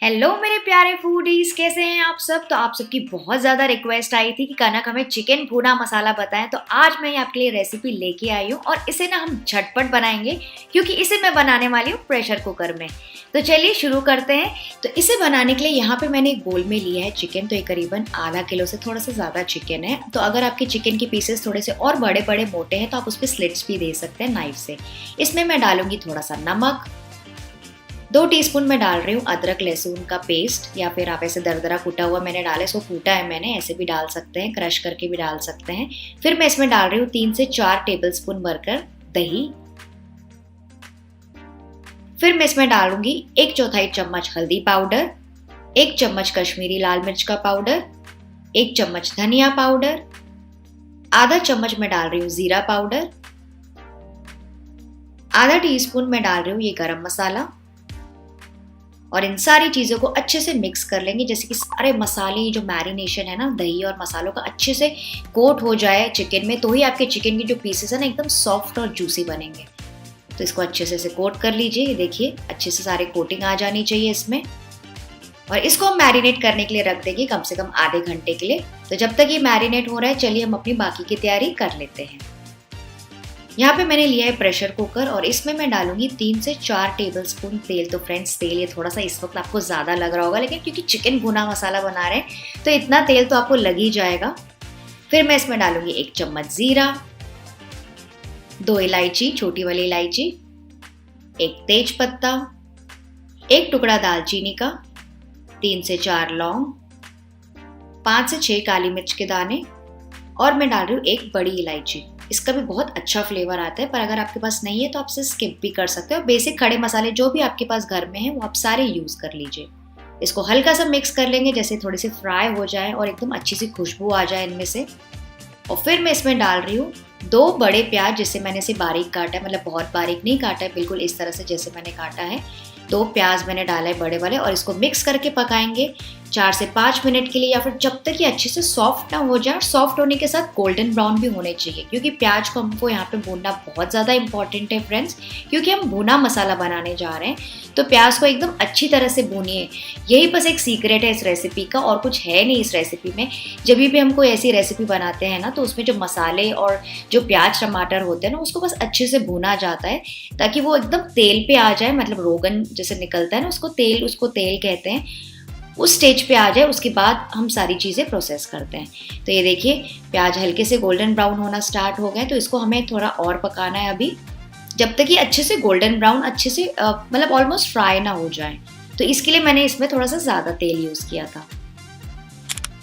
Hello मेरे प्यारे foodies, कैसे हैं आप सब। तो आप सबकी बहुत ज़्यादा रिक्वेस्ट आई थी कि कनक हमें चिकन भुना मसाला बताएं, तो आज मैं आपके लिए रेसिपी लेके आई हूँ और इसे ना हम झटपट बनाएंगे क्योंकि इसे मैं बनाने वाली हूँ प्रेशर कुकर में। तो चलिए शुरू करते हैं। तो इसे बनाने के लिए यहाँ पे मैंने एक बोल में लिया है चिकन। तो ये करीबन आधा किलो से थोड़ा सा ज़्यादा चिकन है। तो अगर आपके चिकन के पीसेस थोड़े से और बड़े बड़े मोटे हैं तो आप उस पर स्लिट्स भी दे सकते हैं नाइफ से। इसमें मैं डालूंगी थोड़ा सा नमक, 2 टीस्पून में डाल रही हूँ अदरक लहसुन का पेस्ट, या फिर आप ऐसे दरदरा कूटा हुआ मैंने डाला है, सो कूटा है मैंने, ऐसे भी डाल सकते हैं, क्रश करके भी डाल सकते हैं। फिर मैं इसमें डाल रही हूँ 3 से 4 टेबलस्पून भरकर दही। फिर मैं इसमें डालूंगी 1/4 चम्मच हल्दी पाउडर, 1 चम्मच कश्मीरी लाल मिर्च का पाउडर, 1 चम्मच धनिया पाउडर, आधा चम्मच में डाल रही हूँ जीरा पाउडर, आधा टीस्पून में डाल रही हूँ ये गरम मसाला। और इन सारी चीज़ों को अच्छे से मिक्स कर लेंगे, जैसे कि सारे मसाले जो मैरिनेशन है ना दही और मसालों का अच्छे से कोट हो जाए चिकन में, तो ही आपके चिकन की जो पीसेस है ना एकदम सॉफ्ट और जूसी बनेंगे। तो इसको अच्छे से कोट कर लीजिए। ये देखिए अच्छे से सारे कोटिंग आ जानी चाहिए इसमें। और इसको हम मैरिनेट करने के लिए रख देंगे कम से कम आधे घंटे के लिए। तो जब तक ये मैरिनेट हो रहा है चलिए हम अपनी बाकी की तैयारी कर लेते हैं। यहाँ पे मैंने लिया है प्रेशर कुकर और इसमें मैं डालूंगी 3 से 4 टेबलस्पून तेल। तो फ्रेंड्स तेल ये थोड़ा सा इस वक्त आपको ज़्यादा लग रहा होगा, लेकिन क्योंकि चिकन भुना मसाला बना रहे हैं तो इतना तेल तो आपको लग ही जाएगा। फिर मैं इसमें डालूंगी 1 चम्मच जीरा, 2 इलायची, छोटी वाली इलायची, 1 तेज पत्ता, 1 टुकड़ा दालचीनी का, 3 से 4 लौंग, 5 से 6 काली मिर्च के दाने, और मैं डाल रही हूँ 1 बड़ी इलायची। इसका भी बहुत अच्छा फ्लेवर आता है, पर अगर आपके पास नहीं है तो आप इसे स्किप भी कर सकते हो। बेसिक खड़े मसाले जो भी आपके पास घर में है वो आप सारे यूज कर लीजिए। इसको हल्का सा मिक्स कर लेंगे, जैसे थोड़ी सी फ्राई हो जाए और एकदम अच्छी सी खुशबू आ जाए इनमें से। और फिर मैं इसमें डाल रही हूँ 2 बड़े प्याज, जिससे मैंने इसे बारीक काटा है, मतलब बहुत बारीक नहीं काटा है, बिल्कुल इस तरह से जैसे मैंने काटा है। 2 प्याज मैंने डाला है बड़े वाले, और इसको मिक्स करके पकाएंगे 4 से 5 मिनट के लिए, या फिर जब तक ये अच्छे से सॉफ्ट ना हो जाए। सॉफ्ट होने के साथ गोल्डन ब्राउन भी होने चाहिए, क्योंकि प्याज को हमको यहाँ पे भूनना बहुत ज़्यादा इंपॉर्टेंट है फ्रेंड्स, क्योंकि हम भुना मसाला बनाने जा रहे हैं। तो प्याज को एकदम अच्छी तरह से भूनिए। यही बस एक सीक्रेट है इस रेसिपी का, और कुछ है नहीं इस रेसिपी में। जब भी हम कोई ऐसी रेसिपी बनाते हैं ना तो उसमें जो मसाले और जो प्याज टमाटर होते हैं ना उसको बस अच्छे से भुना जाता है, ताकि वो एकदम तेल पे आ जाए, मतलब रोगन जैसे निकलता है ना उसको तेल कहते हैं, उस स्टेज पे आ जाए। उसके बाद हम सारी चीज़ें प्रोसेस करते हैं। तो ये देखिए प्याज हल्के से गोल्डन ब्राउन होना स्टार्ट हो गए, तो इसको हमें थोड़ा और पकाना है अभी, जब तक ये अच्छे से गोल्डन ब्राउन अच्छे से मतलब ऑलमोस्ट फ्राई ना हो जाए। तो इसके लिए मैंने इसमें थोड़ा सा ज़्यादा तेल यूज़ किया था।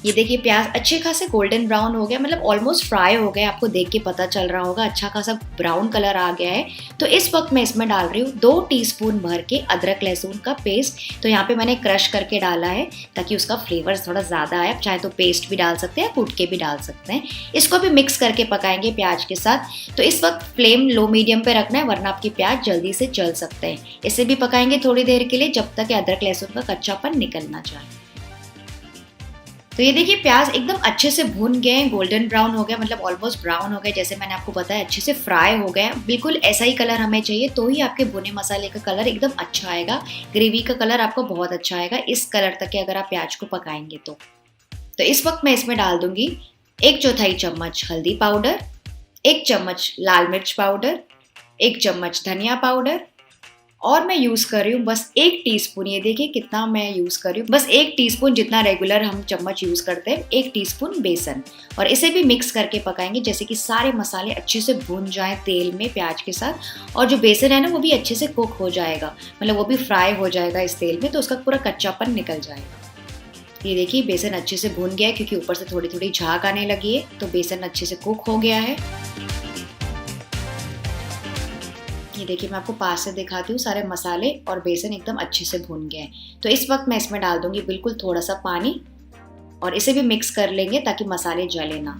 ये देखिए प्याज अच्छे खासे गोल्डन ब्राउन हो गया, मतलब ऑलमोस्ट फ्राई हो गया, आपको देख के पता चल रहा होगा अच्छा खासा ब्राउन कलर आ गया है। तो इस वक्त मैं इसमें डाल रही हूँ 2 टीस्पून भर के अदरक लहसुन का पेस्ट। तो यहाँ पे मैंने क्रश करके डाला है ताकि उसका फ्लेवर थोड़ा ज़्यादा आए। आप चाहे तो पेस्ट भी डाल सकते हैं, कूट के भी डाल सकते हैं। इसको भी मिक्स करके पकाएंगे प्याज के साथ। तो इस वक्त फ्लेम लो मीडियम पे रखना है, वरना आपकी प्याज जल्दी से जल सकते हैं। इसे भी पकाएंगे थोड़ी देर के लिए, जब तक अदरक लहसुन का कच्चापन निकलना चाहे। तो ये देखिए प्याज एकदम अच्छे से भुन गए, गोल्डन ब्राउन हो गया, मतलब ऑलमोस्ट ब्राउन हो गए, जैसे मैंने आपको बताया अच्छे से फ्राई हो गए। बिल्कुल ऐसा ही कलर हमें चाहिए, तो ही आपके भुने मसाले का कलर एकदम अच्छा आएगा, ग्रेवी का कलर आपको बहुत अच्छा आएगा इस कलर तक के अगर आप प्याज को पकाएंगे तो इस वक्त मैं इसमें डाल दूंगी 1/4 चम्मच हल्दी पाउडर, 1 चम्मच लाल मिर्च पाउडर, 1 चम्मच धनिया पाउडर, और मैं यूज़ कर रही हूँ बस 1 टीस्पून। ये देखिए कितना मैं यूज़ कर रही हूँ, बस 1 टीस्पून, जितना रेगुलर हम चम्मच यूज़ करते हैं, 1 टीस्पून बेसन। और इसे भी मिक्स करके पकाएंगे, जैसे कि सारे मसाले अच्छे से भुन जाएं तेल में प्याज के साथ, और जो बेसन है ना वो भी अच्छे से कुक हो जाएगा, मतलब वो भी फ्राई हो जाएगा इस तेल में, तो उसका पूरा कच्चापन निकल जाएगा। ये देखिए बेसन अच्छे से भुन गया है, क्योंकि ऊपर से थोड़ी थोड़ी झाग आने लगी है, तो बेसन अच्छे से कुक हो गया है। ये देखिए मैं आपको पास से दिखाती हूँ, सारे मसाले और बेसन एकदम अच्छे से भुन गए हैं। तो इस वक्त मैं इसमें डाल दूंगी बिल्कुल थोड़ा सा पानी, और इसे भी मिक्स कर लेंगे ताकि मसाले जले ना।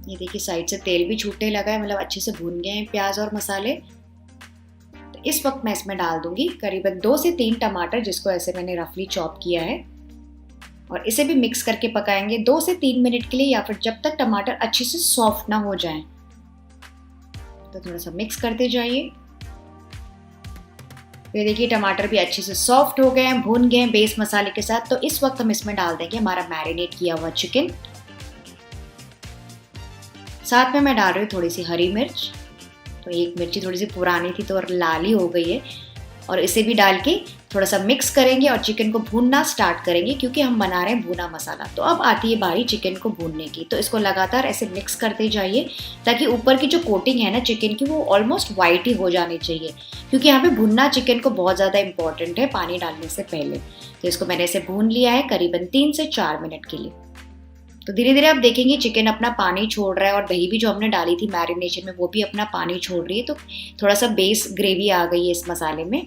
ये देखिए साइड से तेल भी छूटने लगा है, मतलब अच्छे से भुन गए हैं प्याज और मसाले। तो इस वक्त मैं इसमें डाल दूंगी करीबन 2 से 3 टमाटर, जिसको ऐसे मैंने रफली चॉप किया है, और इसे भी मिक्स करके पकाएंगे 2 से 3 मिनट के लिए, या फिर जब तक टमाटर अच्छे से सॉफ्ट ना हो जाए। तो थोड़ा सा मिक्स करते जाइए। तो ये देखिए टमाटर भी अच्छे से सॉफ्ट हो गए हैं, भून गए हैं बेस मसाले के साथ। तो इस वक्त हम इसमें डाल देंगे हमारा मैरिनेट किया हुआ चिकन। साथ में मैं डाल रही हूँ थोड़ी सी हरी मिर्च। तो एक मिर्ची थोड़ी सी पुरानी थी तो लाल ही हो गई है, और इसे भी डाल के थोड़ा सा मिक्स करेंगे और चिकन को भूनना स्टार्ट करेंगे, क्योंकि हम बना रहे हैं भुना मसाला। तो अब आती है बारी चिकन को भूनने की। तो इसको लगातार ऐसे मिक्स करते जाइए ताकि ऊपर की जो कोटिंग है ना चिकन की वो ऑलमोस्ट वाइट ही हो जानी चाहिए, क्योंकि यहाँ पे भुनना चिकन को बहुत ज़्यादा इंपॉर्टेंट है पानी डालने से पहले। तो इसको मैंने ऐसे भून लिया है करीबन 3 से 4 मिनट के लिए। तो धीरे धीरे आप देखेंगे चिकन अपना पानी छोड़ रहा है, और दही भी जो हमने डाली थी मैरिनेशन में वो भी अपना पानी छोड़ रही है। तो थोड़ा सा बेस ग्रेवी आ गई है इस मसाले में।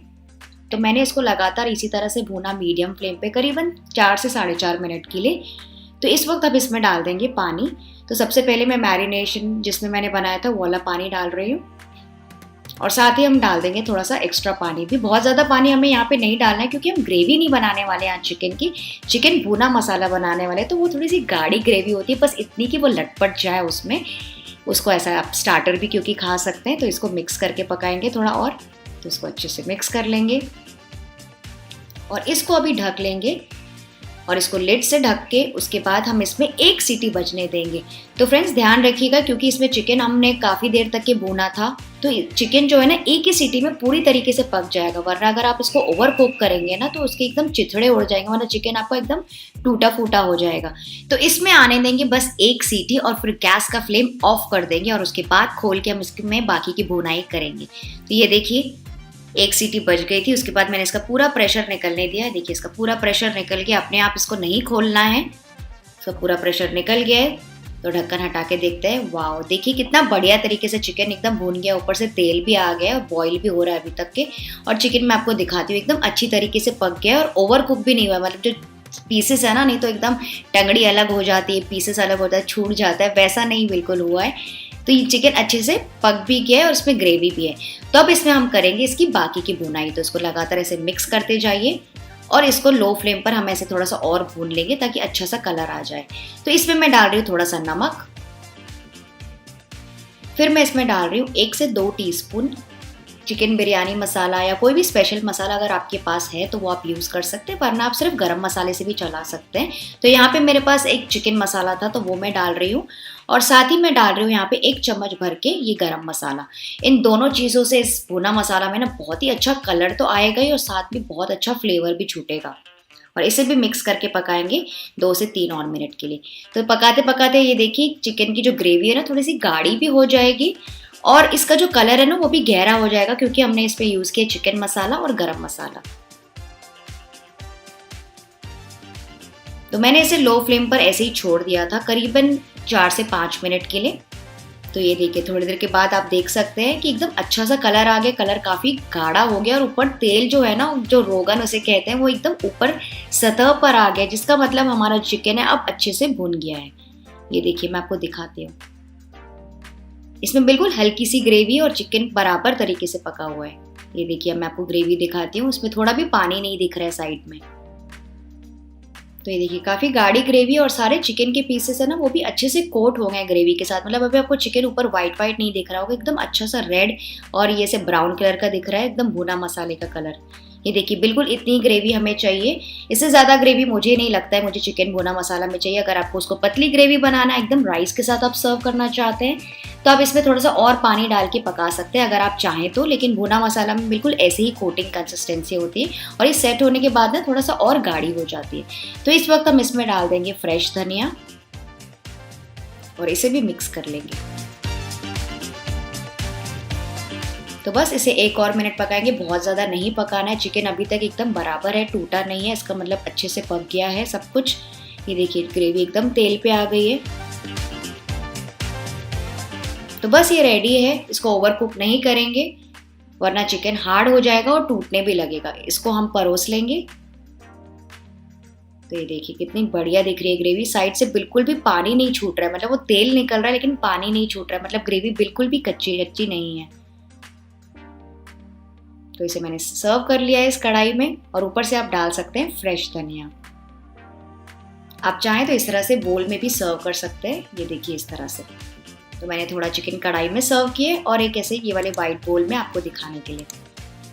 तो मैंने इसको लगातार इसी तरह से भूना मीडियम फ्लेम पे करीबन 4 से 4.5 मिनट के लिए। तो इस वक्त अब इसमें डाल देंगे पानी। तो सबसे पहले मैं मैरिनेशन जिसमें मैंने बनाया था वो वाला पानी डाल रही हूँ, और साथ ही हम डाल देंगे थोड़ा सा एक्स्ट्रा पानी भी। बहुत ज़्यादा पानी हमें यहाँ पे नहीं डालना है, क्योंकि हम ग्रेवी नहीं बनाने वाले हैं आज चिकन की, चिकन भुना मसाला बनाने वाले। तो वो थोड़ी सी गाढ़ी ग्रेवी होती है, बस इतनी कि वो लटपट जाए उसमें। उसको ऐसा आप स्टार्टर भी क्योंकि खा सकते हैं। तो इसको मिक्स करके पकाएंगे थोड़ा और। तो इसको अच्छे से मिक्स कर लेंगे और इसको अभी ढक लेंगे, और इसको लिड से ढक के उसके बाद हम इसमें 1 सीटी बजने देंगे। तो फ्रेंड्स ध्यान रखिएगा, क्योंकि इसमें चिकन हमने काफ़ी देर तक के भूना था, तो चिकन जो है ना 1 ही सीटी में पूरी तरीके से पक जाएगा। वरना अगर आप इसको ओवर कुक करेंगे ना तो उसके एकदम चिथड़े उड़ जाएंगे, वरना चिकन आपका एकदम टूटा फूटा हो जाएगा। तो इसमें आने देंगे बस 1 सीटी, और फिर गैस का फ्लेम ऑफ कर देंगे, और उसके बाद खोल के हम इसमें बाकी की भुनाई करेंगे। तो ये देखिए 1 सीटी बज गई थी। उसके बाद मैंने इसका पूरा प्रेशर निकलने दिया है। देखिए इसका पूरा प्रेशर निकल गया, अपने आप इसको नहीं खोलना है, इसका पूरा प्रेशर निकल गया है। तो ढक्कन हटा के देखते हैं। वाह, देखिए कितना बढ़िया तरीके से चिकन एकदम भून गया, ऊपर से तेल भी आ गया और बॉईल भी हो रहा है अभी तक के। और चिकन मैं आपको दिखाती हूँ एकदम अच्छी तरीके से पक गया और ओवर कुक भी नहीं हुआ। मतलब जो पीसेस है ना, नहीं तो एकदम टंगड़ी अलग हो जाती है, पीसेस अलग होता है, छूट जाता है, वैसा नहीं बिल्कुल हुआ है। तो ये चिकन अच्छे से पक भी गया है और इसमें ग्रेवी भी है। तो अब इसमें हम करेंगे इसकी बाकी की भुनाई। तो इसको लगातार ऐसे मिक्स करते जाइए, और इसको लो फ्लेम पर हम ऐसे थोड़ा सा और भून लेंगे ताकि अच्छा सा कलर आ जाए। तो इसमें मैं डाल रही हूँ थोड़ा सा नमक, फिर मैं इसमें डाल रही हूँ 1 से 2 टीस्पून चिकन बिरयानी मसाला, या कोई भी स्पेशल मसाला अगर आपके पास है तो वो आप यूज़ कर सकते हैं, वरना आप सिर्फ गरम मसाले से भी चला सकते हैं। तो यहाँ पे मेरे पास एक चिकन मसाला था तो वो मैं डाल रही हूँ, और साथ ही मैं डाल रही हूँ यहाँ पे 1 चम्मच भर के ये गरम मसाला। इन दोनों चीज़ों से इस भुना मसाला में ना बहुत ही अच्छा कलर तो आएगा ही, और साथ में बहुत अच्छा फ्लेवर भी छूटेगा। और इसे भी मिक्स करके पकाएंगे 2 से 3 और मिनट के लिए। तो पकाते पकाते ये देखिए चिकन की जो ग्रेवी है ना थोड़ी सी गाढ़ी भी हो जाएगी, और इसका जो कलर है ना वो भी गहरा हो जाएगा, क्योंकि हमने इस पे यूज़ किया चिकन मसाला और गरम मसाला। तो मैंने इसे लो फ्लेम पर ऐसे ही छोड़ दिया था करीबन 4 से 5 मिनट के लिए। तो ये देखिए थोड़ी देर के बाद आप देख सकते हैं कि एकदम अच्छा सा कलर आ गया, कलर काफ़ी गाढ़ा हो गया, और ऊपर तेल जो है ना, जो रोगन उसे कहते हैं, वो एकदम ऊपर सतह पर आ गया, जिसका मतलब हमारा चिकन है अब अच्छे से भुन गया है। ये देखिए मैं आपको दिखाती हूँ, इसमें बिल्कुल हल्की सी ग्रेवी और चिकन बराबर तरीके से पका हुआ है। ये देखिए मैं आपको ग्रेवी दिखाती हूँ, उसमें थोड़ा भी पानी नहीं दिख रहा है साइड में। तो ये देखिए काफ़ी गाढ़ी ग्रेवी, और सारे चिकन के पीसेस है ना वो भी अच्छे से कोट हो गए ग्रेवी के साथ। मतलब अभी आपको चिकन ऊपर वाइट वाइट नहीं दिख रहा होगा, एकदम अच्छा सा रेड और ये से ब्राउन कलर का दिख रहा है, एकदम भुना मसाले का कलर। ये देखिए बिल्कुल इतनी ग्रेवी हमें चाहिए, इससे ज़्यादा ग्रेवी मुझे नहीं लगता है मुझे चिकन भुना मसाला में चाहिए। अगर आपको उसको पतली ग्रेवी बनाना है, एकदम राइस के साथ आप सर्व करना चाहते हैं, तो आप इसमें थोड़ा सा और पानी डाल के पका सकते हैं अगर आप चाहें तो। लेकिन भुना मसाला में बिल्कुल ऐसे ही कोटिंग कंसिस्टेंसी होती है, और ये सेट होने के बाद ना थोड़ा सा और गाढ़ी हो जाती है। तो इस वक्त हम इसमें डाल देंगे फ्रेश धनिया, और इसे भी मिक्स कर लेंगे। तो बस इसे 1 और मिनट पकाएंगे, बहुत ज़्यादा नहीं पकाना है। चिकन अभी तक एकदम बराबर है, टूटा नहीं है, इसका मतलब अच्छे से पक गया है सब कुछ। ये देखिए ग्रेवी एकदम तेल पे आ गई है। तो बस ये रेडी है, इसको ओवर कुक नहीं करेंगे वरना चिकन हार्ड हो जाएगा और टूटने भी लगेगा। इसको हम परोस लेंगे। तो ये देखिए कितनी बढ़िया दिख रही है ग्रेवी, साइड से बिल्कुल भी पानी नहीं छूट रहा है, मतलब वो तेल निकल रहा है लेकिन पानी नहीं छूट रहा है, मतलब ग्रेवी बिल्कुल भी कच्ची कच्ची नहीं है। तो इसे मैंने सर्व कर लिया है इस कढ़ाई में, और ऊपर से आप डाल सकते हैं फ्रेश धनिया। आप चाहें तो इस तरह से बोल में भी सर्व कर सकते हैं। ये देखिए इस तरह से। तो मैंने थोड़ा चिकन कढ़ाई में सर्व किए, और एक ऐसे ये वाले वाइट बोल में आपको दिखाने के लिए।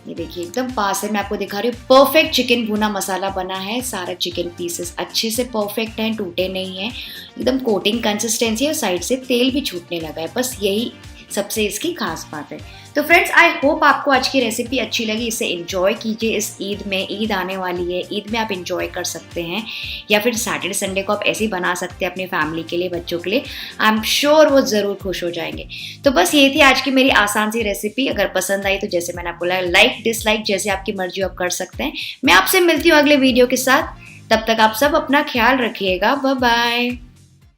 ये देखिए एकदम पास है, मैं आपको दिखा रही हूँ। परफेक्ट चिकन भुना मसाला बना है, सारा चिकन पीसेस अच्छे से परफेक्ट हैं, टूटे नहीं हैं, एकदम कोटिंग कंसिस्टेंसी है और साइड से तेल भी छूटने लगा है। बस यही सबसे इसकी खास बात है। तो फ्रेंड्स, आई होप आपको आज की रेसिपी अच्छी लगी। इसे एंजॉय कीजिए इस ईद में। ईद आने वाली है, ईद में आप एंजॉय कर सकते हैं, या फिर सैटरडे संडे को आप ऐसे ही बना सकते हैं अपनी फैमिली के लिए, बच्चों के लिए। आई एम श्योर वो ज़रूर खुश हो जाएंगे। तो बस ये थी आज की मेरी आसान सी रेसिपी। अगर पसंद आई तो जैसे मैंने आपको लाइक डिसलाइक जैसे आपकी मर्जी आप कर सकते हैं। मैं आपसे मिलती हूँ अगले वीडियो के साथ। तब तक आप सब अपना ख्याल रखिएगा। Bye bye.